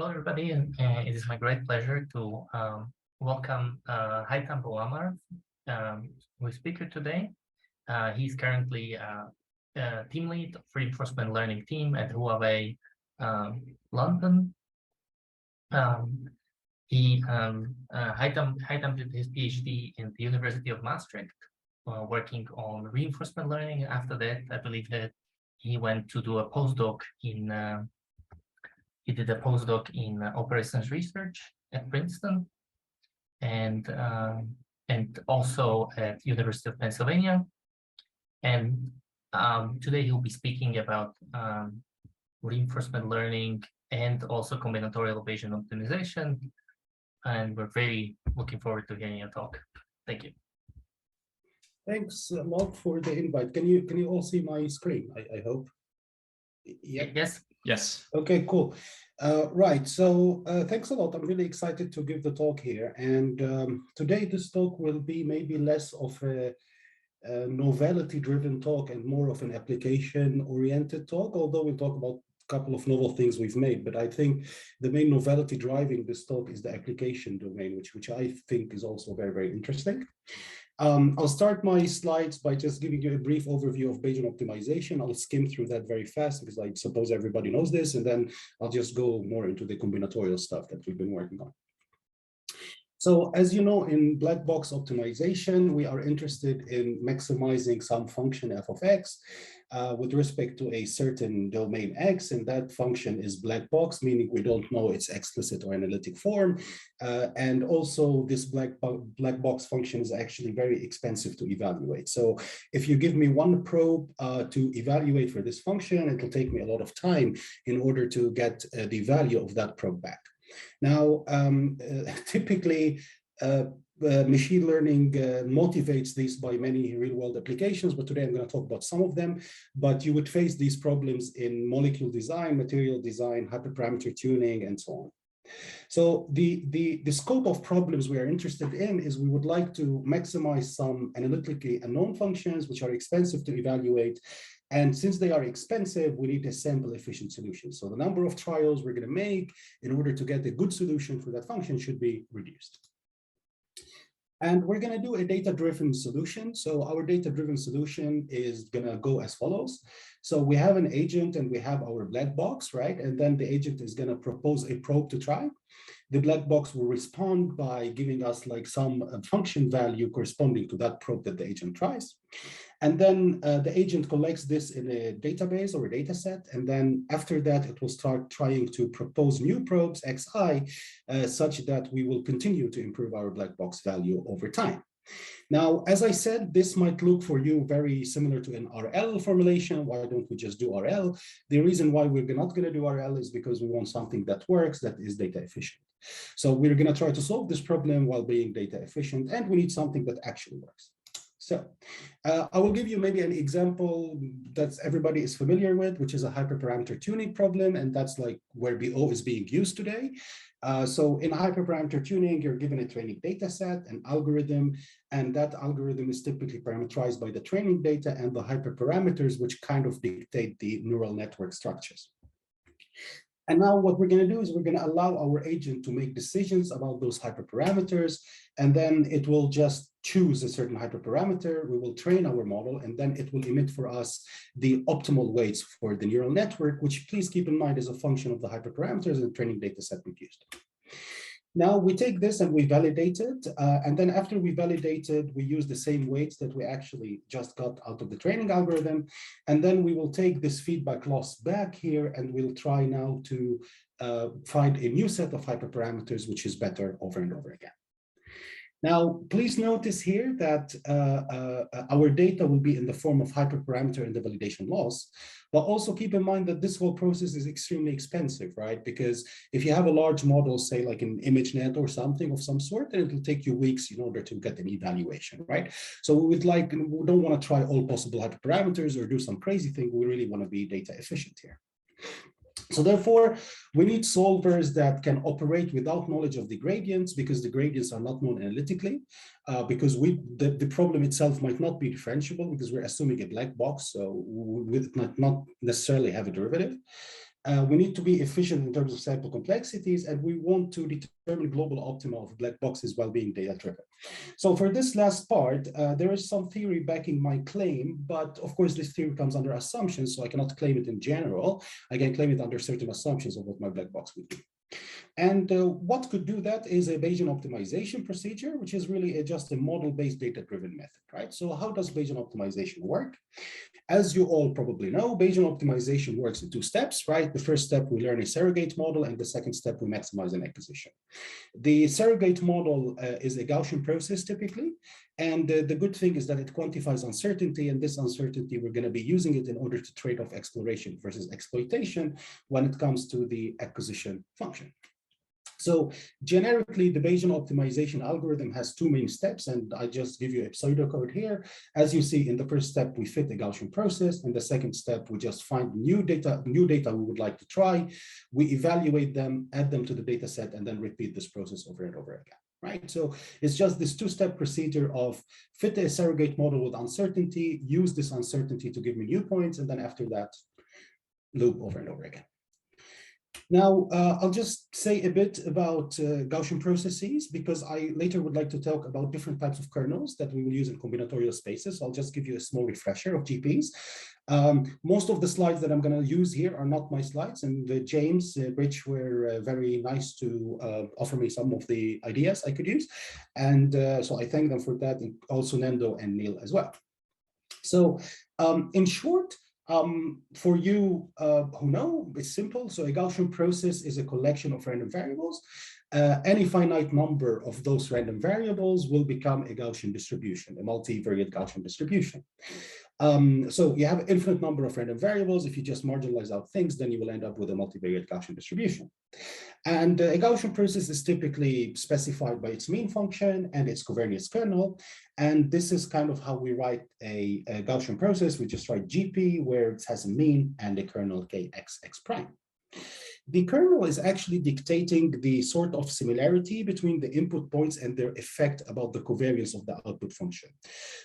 Hello, everybody, and it is my great pleasure to welcome Haitham Bouamar, who is speaker today. He's currently team lead for reinforcement learning team at Huawei London. Haitham did his PhD in the University of Maastricht, working on reinforcement learning. After that, I believe that he went to do a postdoc in he did a postdoc in operations research at Princeton, and also at University of Pennsylvania. And today he'll be speaking about reinforcement learning and also combinatorial Bayesian optimization. And we're very looking forward to hearing your talk. Thank you. Thanks a lot for the invite. Can you all see my screen? I hope. Yeah. Yes. Yes. Okay, cool. Right. So thanks a lot. I'm really excited to give the talk here. And today this talk will be maybe less of a novelty-driven talk and more of an application-oriented talk, although we'll talk about a couple of novel things we've made. But I think the main novelty driving this talk is the application domain, which I think is also very, very interesting. I'll start my slides by just giving you a brief overview of Bayesian optimization. I'll skim through that very fast because I suppose everybody knows this, and then I'll just go more into the combinatorial stuff that we've been working on. So as you know, in black box optimization, we are interested in maximizing some function f of x with respect to a certain domain x, and that function is black box, meaning we don't know its explicit or analytic form. And also this black box function is actually very expensive to evaluate. So if you give me one probe to evaluate for this function, it will take me a lot of time in order to get the value of that probe back. Now, typically, machine learning motivates this by many real-world applications, but today I'm going to talk about some of them. But you would face these problems in molecule design, material design, hyperparameter tuning, and so on. So the scope of problems we are interested in is we would like to maximize some analytically unknown functions which are expensive to evaluate. And since they are expensive, we need a sample efficient solution. So the number of trials we're going to make in order to get a good solution for that function should be reduced. And we're going to do a data-driven solution. So our data-driven solution is going to go as follows. So we have an agent and we have our black box, right? And then the agent is going to propose a probe to try. The black box will respond by giving us like some function value corresponding to that probe that the agent tries. And then the agent collects this in a database or a data set. And then after that, it will start trying to propose new probes, xi, such that we will continue to improve our black box value over time. Now, as I said, this might look for you very similar to an RL formulation. Why don't we just do RL? The reason why we're not going to do RL is because we want something that works, that is data efficient. So we're going to try to solve this problem while being data efficient, and we need something that actually works. So I will give you maybe an example that everybody is familiar with, which is a hyperparameter tuning problem, and that's like where BO is being used today. So in hyperparameter tuning, you're given a training data set, an algorithm, and that algorithm is typically parameterized by the training data and the hyperparameters, which kind of dictate the neural network structures. And now what we're going to do is we're going to allow our agent to make decisions about those hyperparameters, and then it will just choose a certain hyperparameter. We will train our model, and then it will emit for us the optimal weights for the neural network, which please keep in mind is a function of the hyperparameters and the training data set we've used. Now we take this and we validate it, and then after we validate it, we use the same weights that we actually just got out of the training algorithm, and then we will take this feedback loss back here, and we'll try now to find a new set of hyperparameters which is better over and over again. Now, please notice here that our data will be in the form of hyperparameter and the validation loss, but also keep in mind that this whole process is extremely expensive, right? Because if you have a large model, say like an ImageNet or something of some sort, then it will take you weeks in order to get an evaluation, right? So we don't want to try all possible hyperparameters or do some crazy thing. We really want to be data efficient here. So therefore, we need solvers that can operate without knowledge of the gradients, because the gradients are not known analytically, because the problem itself might not be differentiable because we're assuming a black box, so we might not necessarily have a derivative. We need to be efficient in terms of sample complexities, and we want to determine global optima of black boxes while being data-driven. So for this last part, there is some theory backing my claim, but of course this theory comes under assumptions, so I cannot claim it in general. I can claim it under certain assumptions of what my black box would be. And what could do that is a Bayesian optimization procedure, which is really just a model-based data-driven method, right? So how does Bayesian optimization work? As you all probably know, Bayesian optimization works in two steps, right? The first step, we learn a surrogate model, and the second step, we maximize an acquisition. The surrogate model is a Gaussian process typically, and the good thing is that it quantifies uncertainty, and this uncertainty, we're going to be using it in order to trade off exploration versus exploitation when it comes to the acquisition function. So generically, the Bayesian optimization algorithm has two main steps, and I just give you a pseudocode here. As you see, in the first step, we fit the Gaussian process. In the second step, we just find new data we would like to try. We evaluate them, add them to the data set, and then repeat this process over and over again. Right? So it's just this two-step procedure of fit a surrogate model with uncertainty, use this uncertainty to give me new points, and then after that, loop over and over again. Now, I'll just say a bit about Gaussian processes, because I later would like to talk about different types of kernels that we will use in combinatorial spaces. So I'll just give you a small refresher of GPs. Most of the slides that I'm going to use here are not my slides, and James, Rich were very nice to offer me some of the ideas I could use. And so I thank them for that, and also Nando and Neil as well. So in short, for you who know, it's simple. So a Gaussian process is a collection of random variables. Any finite number of those random variables will become a Gaussian distribution, a multivariate Gaussian distribution. So you have an infinite number of random variables. If you just marginalize out things, then you will end up with a multivariate Gaussian distribution. And a Gaussian process is typically specified by its mean function and its covariance kernel. And this is kind of how we write a Gaussian process. We just write GP, where it has a mean and a kernel kx prime. The kernel is actually dictating the sort of similarity between the input points and their effect about the covariance of the output function.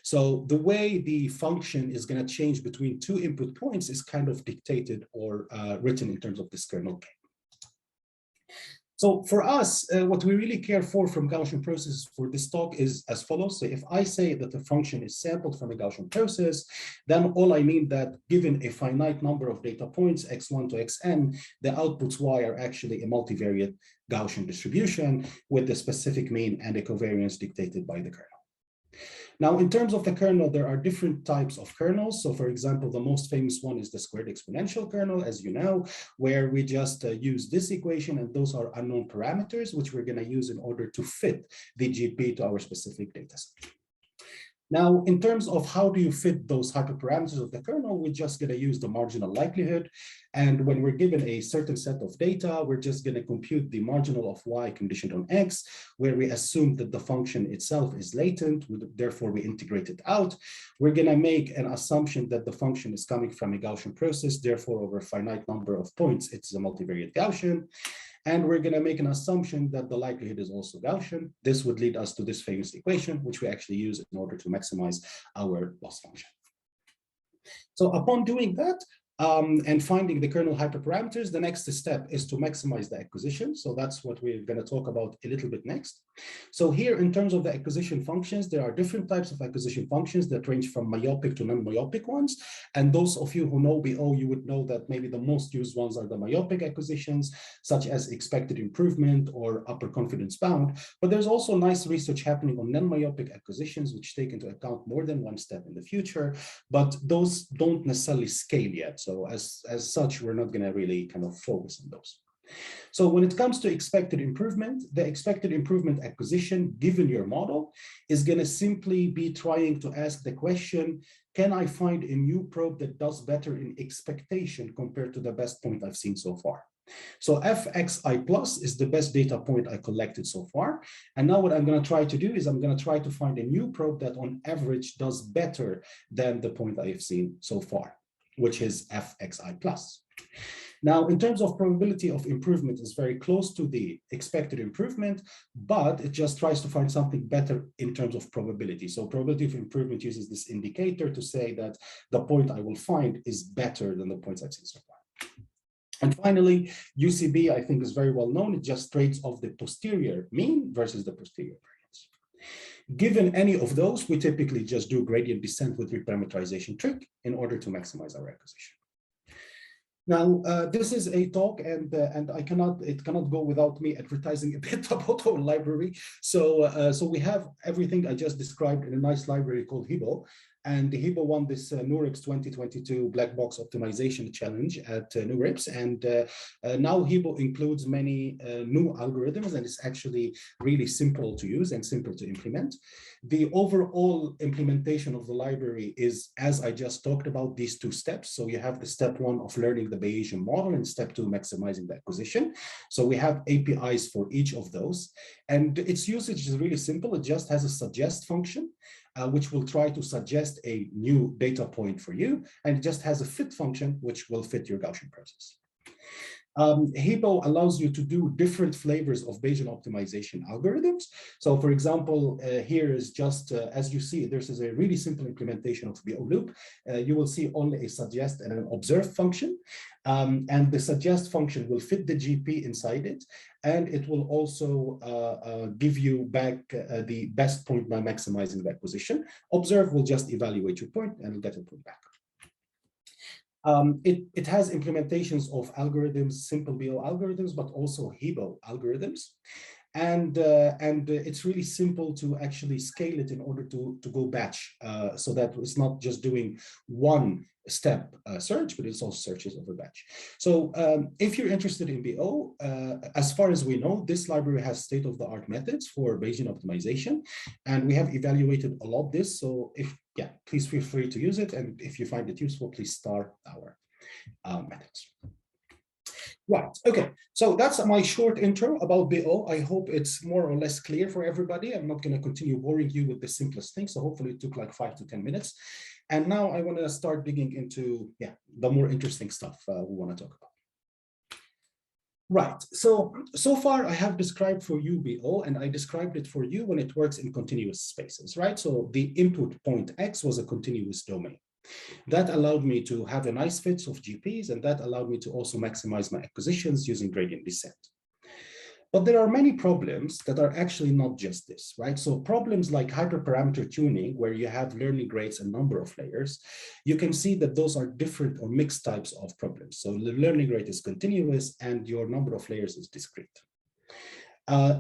So the way the function is going to change between two input points is kind of dictated or written in terms of this kernel k. So for us, what we really care for from Gaussian processes for this talk is as follows. So if I say that the function is sampled from a Gaussian process, then all I mean that given a finite number of data points, x1 to xn, the outputs y are actually a multivariate Gaussian distribution with the specific mean and a covariance dictated by the kernel. Now, in terms of the kernel, there are different types of kernels. So for example, the most famous one is the squared exponential kernel, as you know, where we just use this equation, and those are unknown parameters, which we're going to use in order to fit the GP to our specific data set. Now, in terms of how do you fit those hyperparameters of the kernel, we're just going to use the marginal likelihood. And when we're given a certain set of data, we're just going to compute the marginal of y conditioned on x, where we assume that the function itself is latent, therefore we integrate it out. We're going to make an assumption that the function is coming from a Gaussian process, therefore over a finite number of points, it's a multivariate Gaussian. And we're going to make an assumption that the likelihood is also Gaussian. This would lead us to this famous equation, which we actually use in order to maximize our loss function. So upon doing that, and finding the kernel hyperparameters, the next step is to maximize the acquisition. So that's what we're going to talk about a little bit next. So here, in terms of the acquisition functions, there are different types of acquisition functions that range from myopic to non-myopic ones. And those of you who know BO, you would know that maybe the most used ones are the myopic acquisitions, such as expected improvement or upper confidence bound. But there's also nice research happening on non-myopic acquisitions, which take into account more than one step in the future, but those don't necessarily scale yet. So as such, we're not going to really kind of focus on those. So when it comes to expected improvement, the expected improvement acquisition given your model is going to simply be trying to ask the question, can I find a new probe that does better in expectation compared to the best point I've seen so far? So fxi plus is the best data point I collected so far. And now what I'm going to try to do is I'm going to try to find a new probe that on average does better than the point I have seen so far, which is fxi plus. Now, in terms of probability of improvement, is very close to the expected improvement, but it just tries to find something better in terms of probability. So probability of improvement uses this indicator to say that the point I will find is better than the points I've seen so far. And finally, UCB, I think, is very well known. It just trades off the posterior mean versus the posterior variance. Given any of those, we typically just do gradient descent with reparameterization trick in order to maximize our acquisition. Now, this is a talk, and it cannot go without me advertising a bit about our library. So we have everything I just described in a nice library called HIBO. And the HIBO won this NeurIPS 2022 Black Box Optimization Challenge at NeurIPS. And now HIBO includes many new algorithms, and it's actually really simple to use and simple to implement. The overall implementation of the library is, as I just talked about, these two steps. So you have the step one of learning the Bayesian model and step two, maximizing the acquisition. So we have APIs for each of those. And its usage is really simple. It just has a suggest function, which will try to suggest a new data point for you. And it just has a fit function, which will fit your Gaussian process. HIBO allows you to do different flavors of Bayesian optimization algorithms. So for example, here is just, as you see, this is a really simple implementation of BO loop. You will see only a suggest and an observe function. And the suggest function will fit the GP inside it. And it will also give you back the best point by maximizing the acquisition. Observe will just evaluate your point and get a point back. It has implementations of algorithms, simple BO algorithms, but also HIBO algorithms. And it's really simple to actually scale it in order to go batch, so that it's not just doing one step search, but it's also searches over batch. So if you're interested in BO, as far as we know, this library has state-of-the-art methods for Bayesian optimization, and we have evaluated a lot of this. So please feel free to use it, and if you find it useful, please start our methods. Right, okay, so that's my short intro about BO. I hope it's more or less clear for everybody. I'm not going to continue boring you with the simplest thing, so hopefully it took like 5 to 10 minutes. And now I want to start digging into the more interesting stuff we want to talk about. Right, so far I have described for you BO, and I described it for you when it works in continuous spaces, right? So the input point X was a continuous domain. That allowed me to have a nice fit of GPs, and that allowed me to also maximize my acquisitions using gradient descent. But there are many problems that are actually not just this, right? So problems like hyperparameter tuning, where you have learning rates and number of layers, you can see that those are different or mixed types of problems. So the learning rate is continuous and your number of layers is discrete.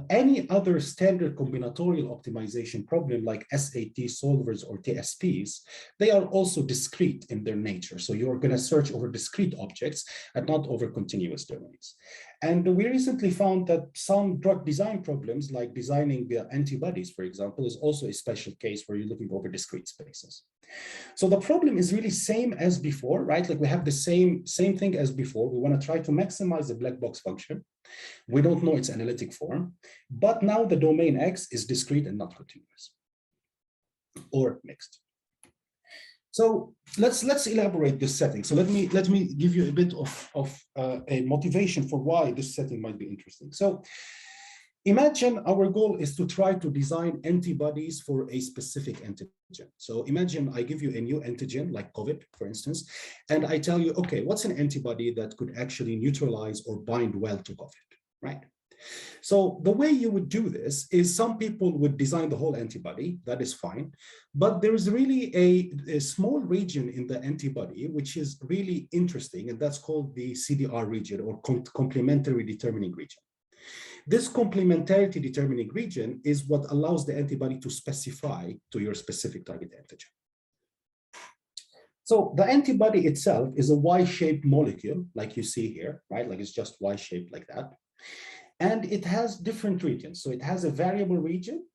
Any other standard combinatorial optimization problem like SAT solvers or TSPs, they are also discrete in their nature. So you're going to search over discrete objects and not over continuous domains. And we recently found that some drug design problems like designing the antibodies, for example, is also a special case where you're looking over discrete spaces. So the problem is really same as before, right? Like we have the same thing as before. We want to try to maximize the black box function. We don't know its analytic form, but now the domain X is discrete and not continuous or mixed. So let's elaborate this setting. So let me give you a bit of a motivation for why this setting might be interesting. So imagine our goal is to try to design antibodies for a specific antigen. So imagine I give you a new antigen like COVID, for instance, and I tell you, okay, what's an antibody that could actually neutralize or bind well to COVID, right? So the way you would do this is some people would design the whole antibody, that is fine, but there is really a small region in the antibody which is really interesting, and that's called the CDR region or complementary determining region. This complementarity determining region is what allows the antibody to specify to your specific target antigen. So the antibody itself is a Y-shaped molecule, like you see here, right? Like it's just Y-shaped like that. And it has different regions. So it has a variable region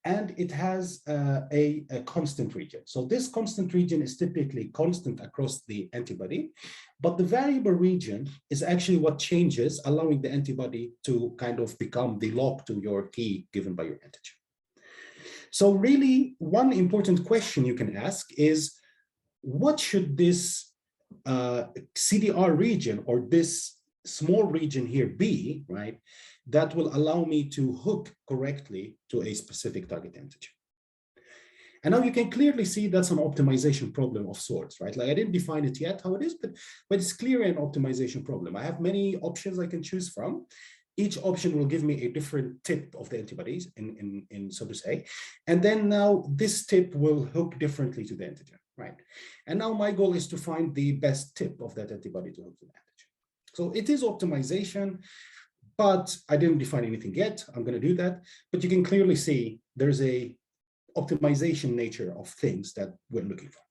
and it has a constant region. So this constant region is typically constant across the antibody, but the variable region is actually what changes, allowing the antibody to kind of become the lock to your key given by your antigen. So really, one important question you can ask is, what should this CDR region or this small region here be, right, that will allow me to hook correctly to a specific target antigen? And now you can clearly see that's an optimization problem of sorts, right? Like I didn't define it yet how it is, but it's clearly an optimization problem. I have many options I can choose from. Each option will give me a different tip of the antibodies, in so to say. And then now this tip will hook differently to the antigen, right? And now my goal is to find the best tip of that antibody to hook to the antigen. So it is optimization, but I didn't define anything yet. I'm going to do that. But you can clearly see there's a optimization nature of things that we're looking for.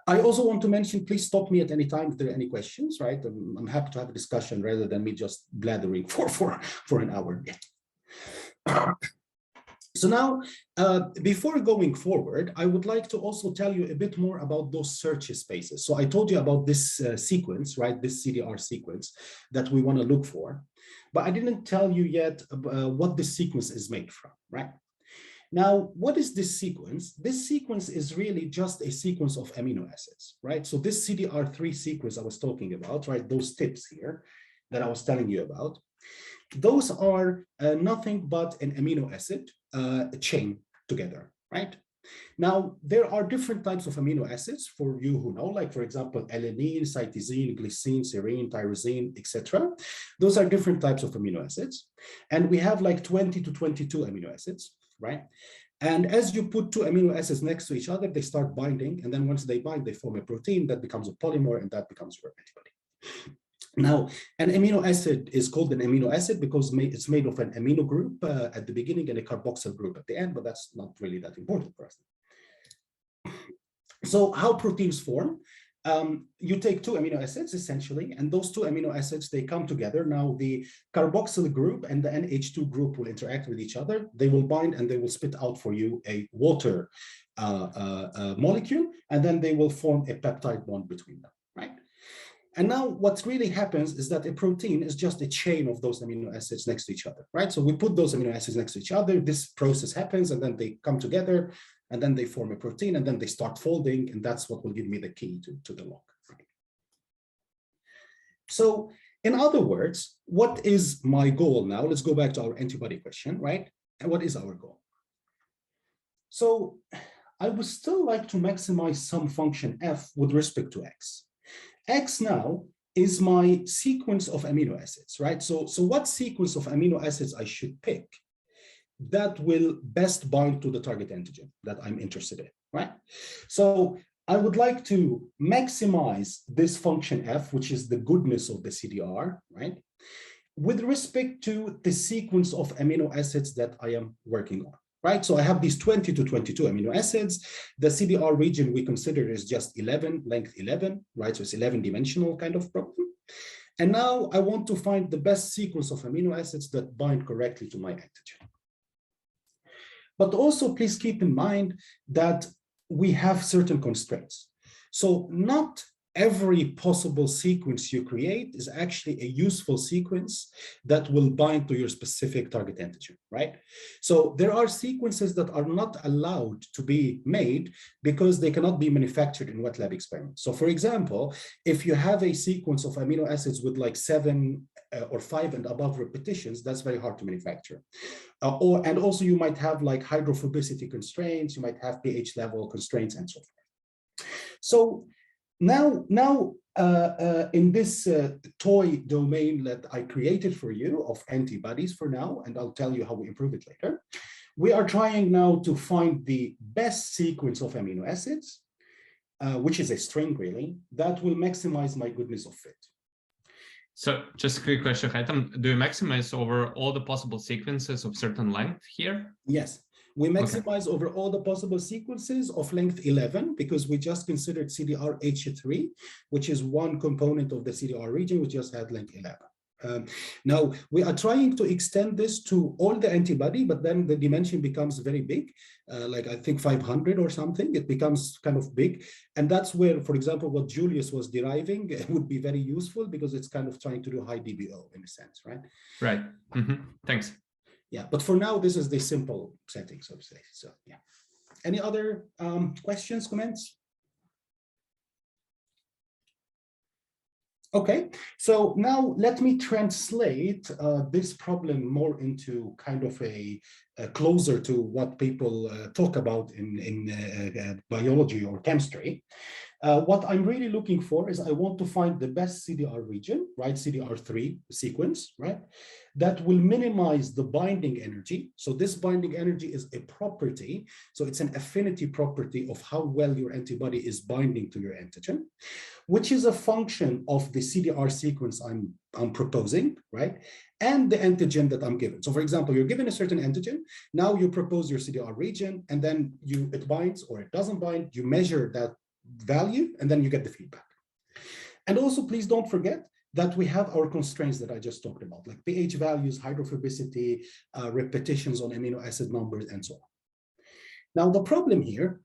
I also want to mention, please stop me at any time if there are any questions, right? I'm happy to have a discussion rather than me just blathering for an hour. So now, before going forward, I would like to also tell you a bit more about those search spaces. So I told you about this sequence, right? This CDR sequence that we want to look for, but I didn't tell you yet what this sequence is made from, right? Now, what is this sequence? This sequence is really just a sequence of amino acids, right? So this CDR3 sequence I was talking about, right? Those tips here that I was telling you about, those are nothing but an amino acid chain together, right? Now, there are different types of amino acids for you who know, like, for example, alanine, cytosine, glycine, serine, tyrosine, etc. Those are different types of amino acids. And we have like 20 to 22 amino acids, right? And as you put two amino acids next to each other, they start binding. And then once they bind, they form a protein that becomes a polymer, and that becomes your antibody. Now, an amino acid is called an amino acid because it's made of an amino group at the beginning and a carboxyl group at the end, but that's not really that important for us. So how proteins form? You take two amino acids essentially, and those two amino acids, they come together. Now the carboxyl group and the NH2 group will interact with each other. They will bind and they will spit out for you a water molecule, and then they will form a peptide bond between them, right? And now what really happens is that a protein is just a chain of those amino acids next to each other, right? So we put those amino acids next to each other, this process happens, and then they come together, and then they form a protein, and then they start folding, and that's what will give me the key to the lock. Right? So in other words, what is my goal now? Let's go back to our antibody question, right? And what is our goal? So I would still like to maximize some function f with respect to x. X now is my sequence of amino acids, right? So what sequence of amino acids I should pick that will best bind to the target antigen that I'm interested in, right? So I would like to maximize this function f, which is the goodness of the CDR, right? With respect to the sequence of amino acids that I am working on. Right, so I have these 20 to 22 amino acids. The CDR region we consider is just 11, length 11, right? So it's 11-dimensional kind of problem. And now I want to find the best sequence of amino acids that bind correctly to my antigen. But also please keep in mind that we have certain constraints. So not every possible sequence you create is actually a useful sequence that will bind to your specific target antigen, right? So there are sequences that are not allowed to be made because they cannot be manufactured in wet lab experiments. So for example, if you have a sequence of amino acids with like 7 or 5 and above repetitions, that's very hard to manufacture. And also you might have like hydrophobicity constraints, you might have pH level constraints and so forth. So now in this toy domain that I created for you of antibodies for now, and I'll tell you how we improve it later, we are trying now to find the best sequence of amino acids, which is a string really, that will maximize my goodness of fit. So just a quick question, Haitham, do you maximize over all the possible sequences of certain length here? Yes. We maximize over all the possible sequences of length 11 because we just considered CDR-H3, which is one component of the CDR region, which just had length 11. Now, we are trying to extend this to all the antibody, but then the dimension becomes very big, like I think 500 or something. It becomes kind of big. And that's where, for example, what Julius was deriving would be very useful because it's kind of trying to do high DBO in a sense, right? Right. Mm-hmm. Thanks. Yeah, but for now, this is the simple setting, so to say. So, yeah. Any other questions, comments? Okay, so now let me translate this problem more into kind of a closer to what people talk about in biology or chemistry. What I'm really looking for is I want to find the best CDR region, right? CDR3 sequence, right? That will minimize the binding energy. So this binding energy is a property. So it's an affinity property of how well your antibody is binding to your antigen, which is a function of the CDR sequence I'm proposing, right? And the antigen that I'm given. So for example, you're given a certain antigen, now you propose your CDR region, and then it binds or it doesn't bind, you measure that value, and then you get the feedback. And also, please don't forget that we have our constraints that I just talked about, like pH values, hydrophobicity, repetitions on amino acid numbers, and so on. Now, the problem here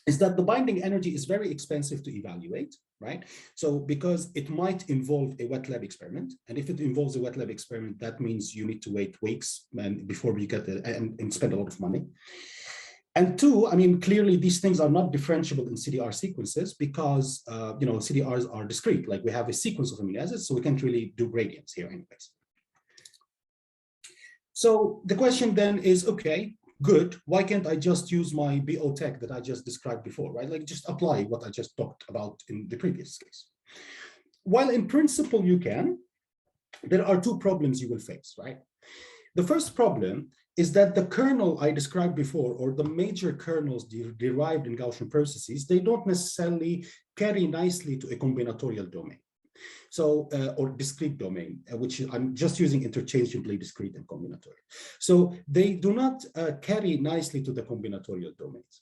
is that the binding energy is very expensive to evaluate, right? So because it might involve a wet lab experiment, and if it involves a wet lab experiment, that means you need to wait weeks before you get and spend a lot of money. And two, I mean, clearly these things are not differentiable in CDR sequences because, CDRs are discrete. Like we have a sequence of amino acids, so we can't really do gradients here anyways. So the question then is, okay, good. Why can't I just use my BO tech that I just described before, right? Like just apply what I just talked about in the previous case. While in principle you can, there are two problems you will face, right? The first problem is that the kernel I described before, or the major kernels derived in Gaussian processes, they don't necessarily carry nicely to a combinatorial domain. So, or discrete domain, which I'm just using interchangeably discrete and combinatorial. So they do not carry nicely to the combinatorial domains.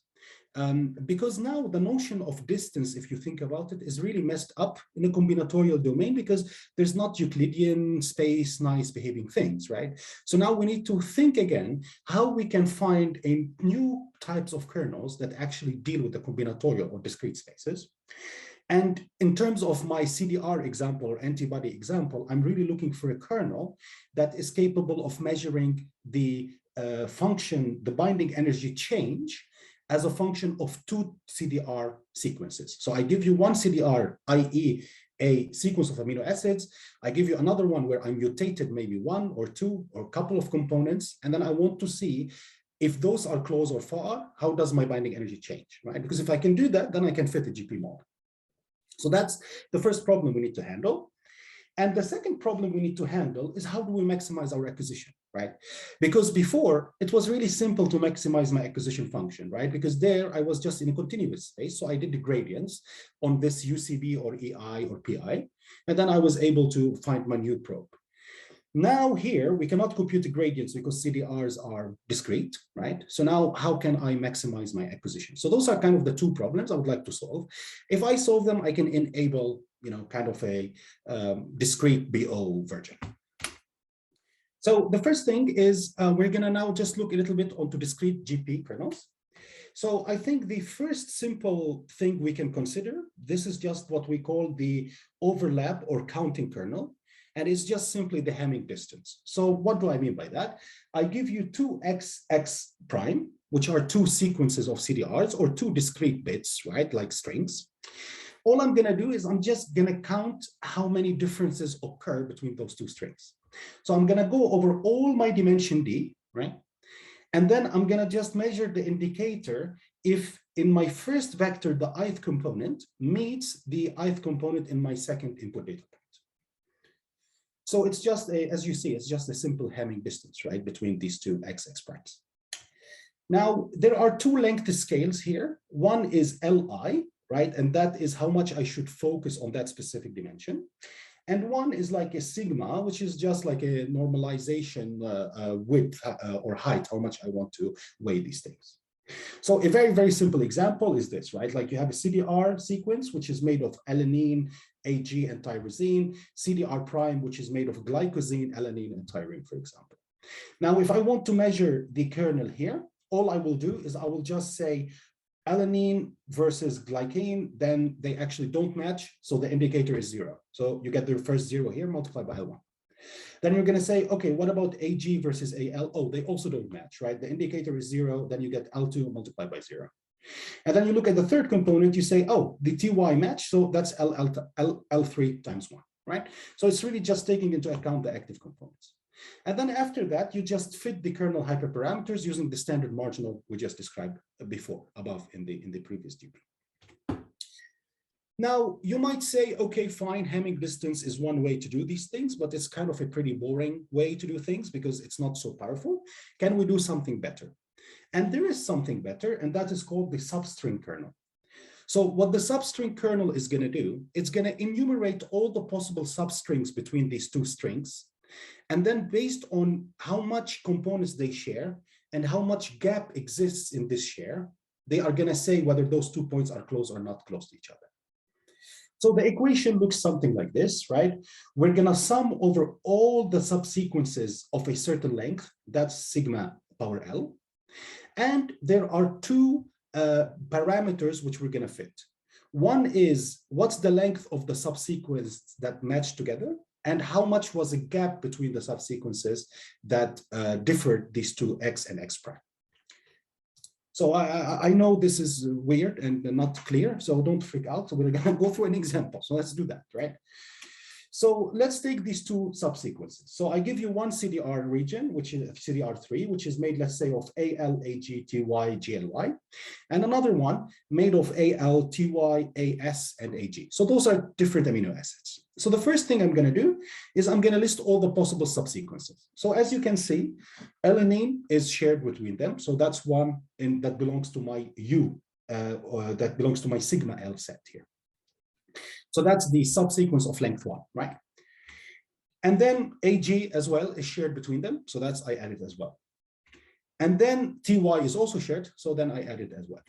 Because now the notion of distance, if you think about it, is really messed up in a combinatorial domain because there's not Euclidean space, nice behaving things, right? So now we need to think again how we can find a new types of kernels that actually deal with the combinatorial or discrete spaces. And in terms of my CDR example or antibody example, I'm really looking for a kernel that is capable of measuring the function, the binding energy change as a function of two CDR sequences. So I give you one CDR, i.e. a sequence of amino acids. I give you another one where I mutated maybe one or two or a couple of components. And then I want to see if those are close or far, how does my binding energy change, right? Because if I can do that, then I can fit a GP model. So that's the first problem we need to handle. And the second problem we need to handle is how do we maximize our acquisition, right? Because before, it was really simple to maximize my acquisition function, right? Because there I was just in a continuous space. So I did the gradients on this UCB or EI or PI, and then I was able to find my new probe. Now here, we cannot compute the gradients because CDRs are discrete, right? So now how can I maximize my acquisition? So those are kind of the two problems I would like to solve. If I solve them, I can enable, kind of a discrete BO version. So the first thing is we're gonna now just look a little bit onto discrete GP kernels. So I think the first simple thing we can consider, this is just what we call the overlap or counting kernel. And it's just simply the Hamming distance. So what do I mean by that? I give you two XX prime, which are two sequences of CDRs or two discrete bits, right? Like strings. All I'm gonna do is I'm just gonna count how many differences occur between those two strings. So I'm gonna go over all my dimension D, right? And then I'm gonna just measure the indicator if in my first vector, the ith component meets the ith component in my second input data. So it's just as you see, it's just a simple Hamming distance, right, between these two XX primes. Now, there are two length scales here. One is Li, right, and that is how much I should focus on that specific dimension. And one is like a sigma, which is just like a normalization width or height, how much I want to weigh these things. So a very, very simple example is this, right? Like you have a CDR sequence, which is made of alanine, AG, and tyrosine, CDR prime, which is made of glycosine, alanine, and tyrine, for example. Now, if I want to measure the kernel here, all I will do is I will just say alanine versus glycine, then they actually don't match, so the indicator is 0. So you get the first 0 here multiplied by L1. Then you're going to say, okay, what about AG versus AL? Oh, they also don't match, right? The indicator is 0, then you get L2 multiplied by 0. And then you look at the third component, you say, oh, the TY match, so that's L3 times 1, right? So it's really just taking into account the active components. And then after that, you just fit the kernel hyperparameters using the standard marginal we just described before, above in the previous GP. Now, you might say, okay, fine, Hamming distance is one way to do these things, but it's kind of a pretty boring way to do things because it's not so powerful. Can we do something better? And there is something better, and that is called the substring kernel. So what the substring kernel is going to do, it's going to enumerate all the possible substrings between these two strings. And then based on how much components they share and how much gap exists in this share, they are going to say whether those 2 points are close or not close to each other. So the equation looks something like this, right? We're going to sum over all the subsequences of a certain length, that's sigma power L. And there are two parameters which we're going to fit. One is what's the length of the subsequence that match together, and how much was a gap between the subsequences that differed these two x and x prime. So I know this is weird and not clear, so don't freak out. So we're going to go through an example. So let's do that, right? So let's take these two subsequences. So I give you one CDR region, which is CDR3, which is made, let's say, of AL, AG, TY, GLY, and another one made of AL, TY, AS, and AG. So those are different amino acids. So the first thing I'm going to do is I'm going to list all the possible subsequences. So as you can see, alanine is shared between them. So that's one that belongs to my U, or that belongs to my sigma L set here. So that's the subsequence of length 1, right? And then AG as well is shared between them. So that's I added as well. And then TY is also shared. So then I added as well.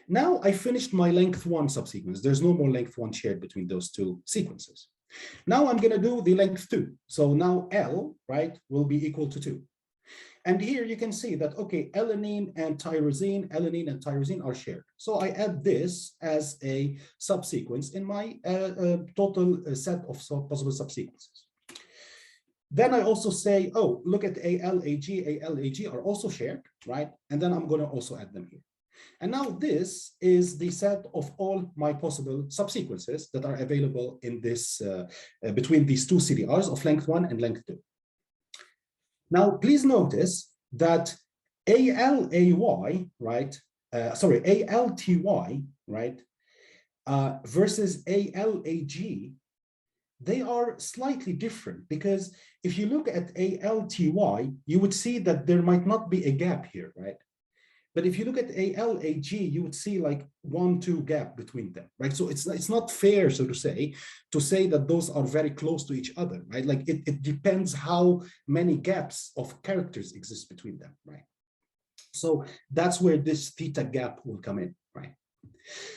Now I finished my length 1 subsequence. There's no more length 1 shared between those two sequences. Now I'm going to do the length 2. So now L, right, will be equal to 2. And here you can see that, okay, alanine and tyrosine are shared. So I add this as a subsequence in my total set of possible subsequences. Then I also say, oh, look at ALAG are also shared, right? And then I'm going to also add them here. And now this is the set of all my possible subsequences that are available in this between these two CDRs of length 1 and length 2. Now, please notice that ALAY, right? ALTY, right? Versus ALAG, they are slightly different because if you look at ALTY, you would see that there might not be a gap here, right? But if you look at ALAG, you would see like 1-2 gap between them, right? So it's not fair, so to say that those are very close to each other, right? Like it depends how many gaps of characters exist between them, right? So that's where this theta gap will come in, right?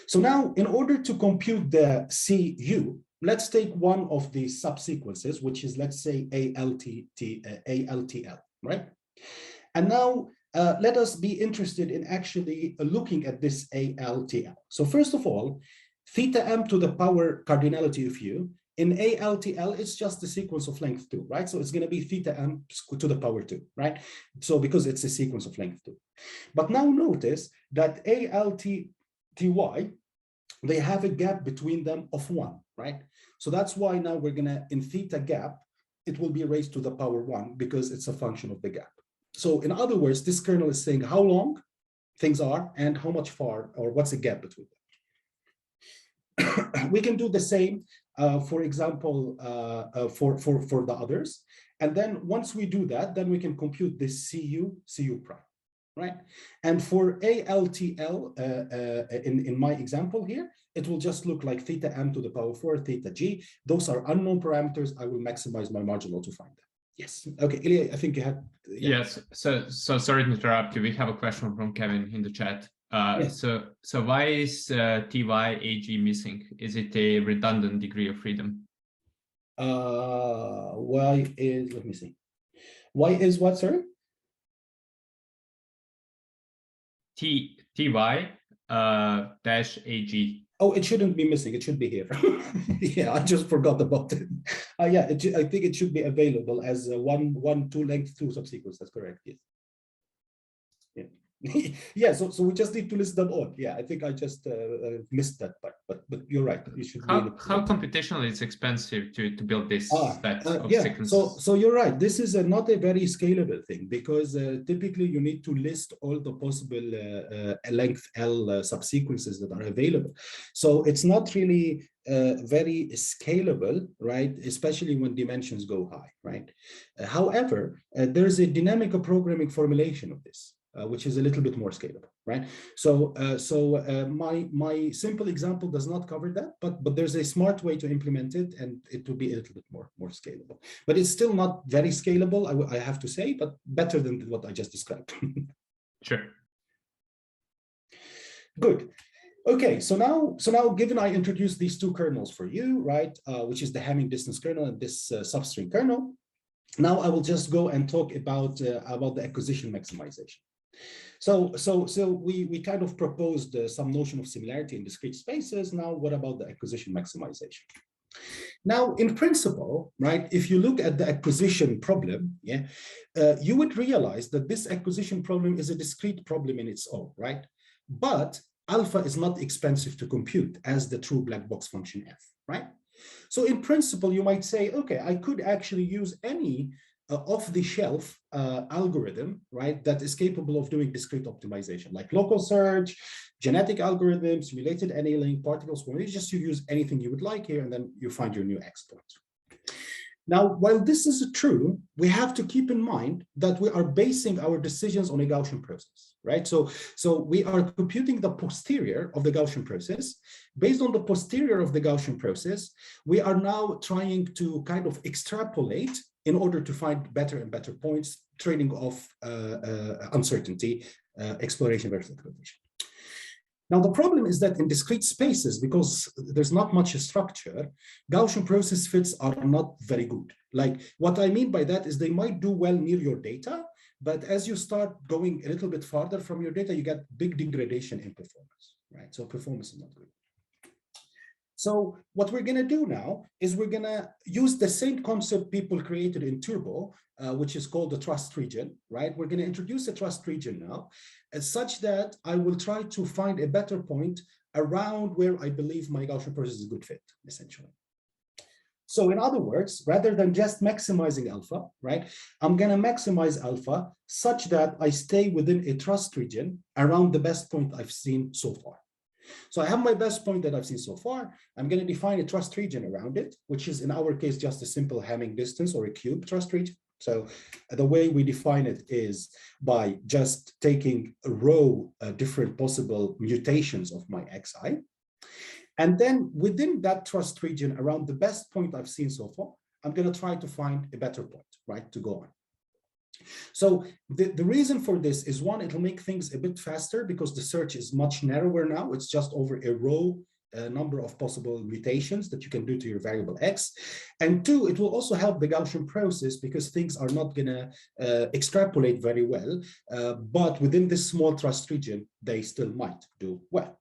So now in order to compute the CU, let's take one of the subsequences, which is, let's say, ALTL, right? And now let us be interested in actually looking at this ALTL. So first of all, theta m to the power cardinality of u, in ALTL, it's just the sequence of length 2, right? So it's going to be theta m to the power 2, right? So because it's a sequence of length 2. But now notice that ALTTY, they have a gap between them of 1, right? So that's why now we're going to, in theta gap, it will be raised to the power 1 because it's a function of the gap. So in other words, this kernel is saying how long things are and how much far, or what's the gap between them. We can do the same, for example, for the others. And then once we do that, then we can compute this CU prime, right? And for ALTL, in my example here, it will just look like theta m to the power 4, theta g. Those are unknown parameters. I will maximize my marginal to find them. Yes. Okay, Ilya, I think you had. Yeah. Yes. So sorry to interrupt you. We have a question from Kevin in the chat. Yes. So why is TY-AG missing? Is it a redundant degree of freedom? Why is, let me see. Why is what, sir? TY dash AG. Oh, it shouldn't be missing. It should be here. Yeah, I just forgot about it. Yeah, I think it should be available as 1, 2 length 2 subsequence. That's correct. Yes. Yeah. Yeah, so we just need to list them all. Yeah, I think I just missed that part, but you're right. You should how computationally it's expensive to build this set of yeah. sequences? So you're right. This is not a very scalable thing because typically you need to list all the possible length L subsequences that are available. So it's not really very scalable, right? Especially when dimensions go high, right? However, there's a dynamic programming formulation of this. Which is a little bit more scalable, right? So, my simple example does not cover that, but there's a smart way to implement it, and it will be a little bit more scalable. But it's still not very scalable, I have to say, but better than what I just described. Sure. Good. Okay, so now, given I introduced these two kernels for you, right, which is the Hamming distance kernel and this substring kernel. Now I will just go and talk about the acquisition maximization. So we kind of proposed some notion of similarity in discrete spaces. Now, what about the acquisition maximization? Now, in principle, right, if you look at the acquisition problem, yeah, you would realize that this acquisition problem is a discrete problem in its own, right? But alpha is not expensive to compute as the true black box function f, right? So in principle, you might say, okay, I could actually use any off-the-shelf algorithm, right, that is capable of doing discrete optimization, like local search, genetic algorithms, related annealing, particles. You just use anything you would like here, and then you find your new X point. Now, while this is true, we have to keep in mind that we are basing our decisions on a Gaussian process, right? So we are computing the posterior of the Gaussian process. Based on the posterior of the Gaussian process, we are now trying to kind of extrapolate in order to find better and better points, trading off uncertainty, exploration versus exploitation. Now, the problem is that in discrete spaces, because there's not much structure, Gaussian process fits are not very good. Like, what I mean by that is they might do well near your data, but as you start going a little bit farther from your data, you get big degradation in performance, right? So performance is not good. So what we're going to do now is we're going to use the same concept people created in Turbo, which is called the trust region, right? We're going to introduce a trust region now, such that I will try to find a better point around where I believe my Gaussian process is a good fit, essentially. So in other words, rather than just maximizing alpha, right, I'm going to maximize alpha such that I stay within a trust region around the best point I've seen so far. So I have my best point that I've seen so far. I'm going to define a trust region around it, which is in our case just a simple Hamming distance or a cube trust region. So the way we define it is by just taking a row different possible mutations of my xi. And then within that trust region around the best point I've seen so far, I'm going to try to find a better point, right, to go on. So the reason for this is, one, it'll make things a bit faster because the search is much narrower now. It's just over a row number of possible mutations that you can do to your variable x. And two, it will also help the Gaussian process because things are not going to extrapolate very well, but within this small trust region, they still might do well.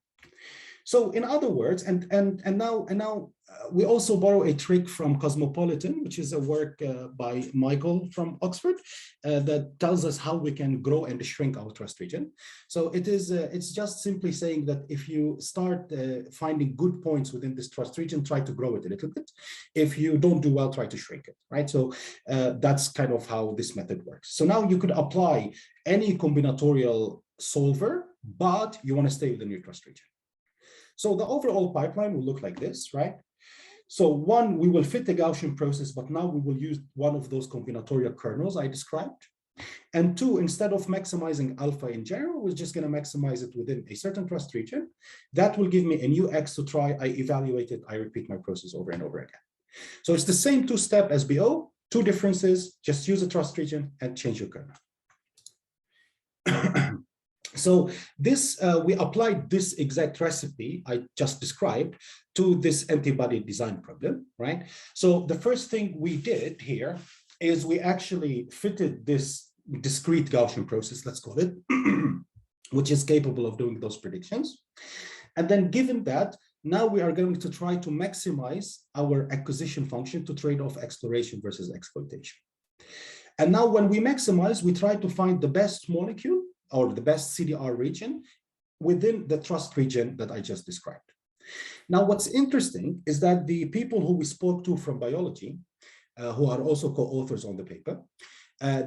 So in other words, and now we also borrow a trick from Cosmopolitan, which is a work by Michael from Oxford that tells us how we can grow and shrink our trust region. So it's just simply saying that if you start finding good points within this trust region, try to grow it a little bit. If you don't do well, try to shrink it, right? So that's kind of how this method works. So now you could apply any combinatorial solver, but you want to stay within your trust region. So the overall pipeline will look like this, right? So one, we will fit the Gaussian process, but now we will use one of those combinatorial kernels I described. And two, instead of maximizing alpha in general, we're just going to maximize it within a certain trust region. That will give me a new X to try. I evaluate it. I repeat my process over and over again. So it's the same two-step as BO, two differences. Just use a trust region and change your kernel. So this, we applied this exact recipe I just described to this antibody design problem, right? So the first thing we did here is we actually fitted this discrete Gaussian process, let's call it, which is capable of doing those predictions. And then given that, now we are going to try to maximize our acquisition function to trade off exploration versus exploitation. And now when we maximize, we try to find the best molecule or the best CDR region within the trust region that I just described. Now, what's interesting is that the people who we spoke to from biology, who are also co-authors on the paper,